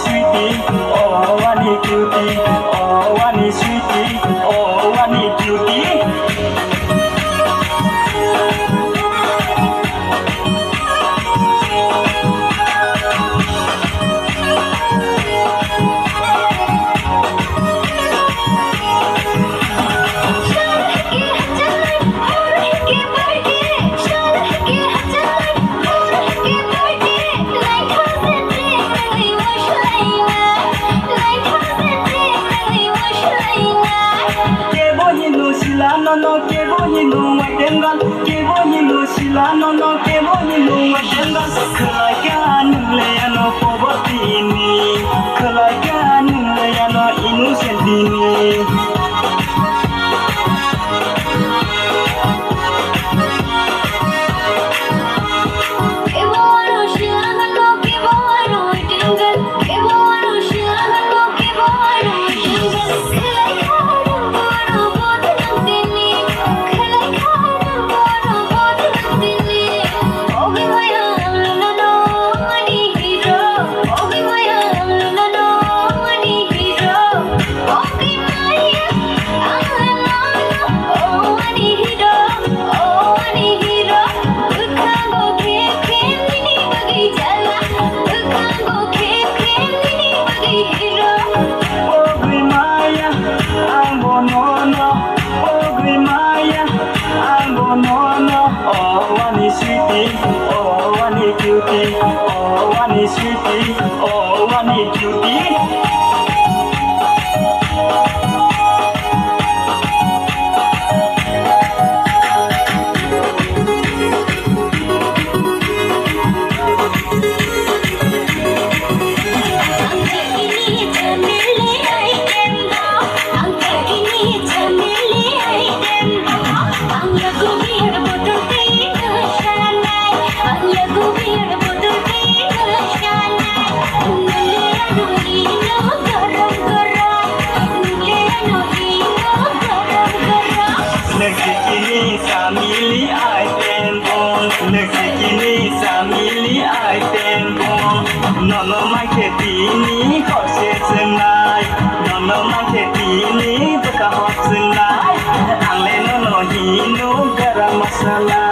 sweetie, oh honey cutie, oh honey sweetie, oh honey cutie. No no que voy no tengan que voy no sila no no que voy no tengan kelayan le no poverty kelayan le no innocent ni sweetie, oh honey cutie, oh honey sweetie, oh honey cutie. Samili item nono maketini khose senai nono maketini buka hotsenai angle nono hino garam masala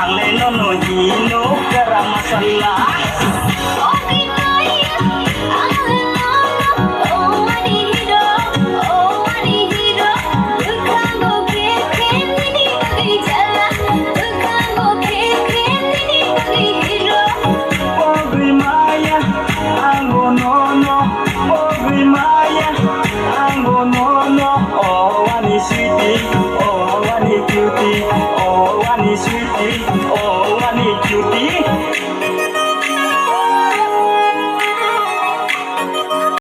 angle nono hino garam masala. Sweetie, oh honey cutie, oh honey sweetie, oh honey cutie.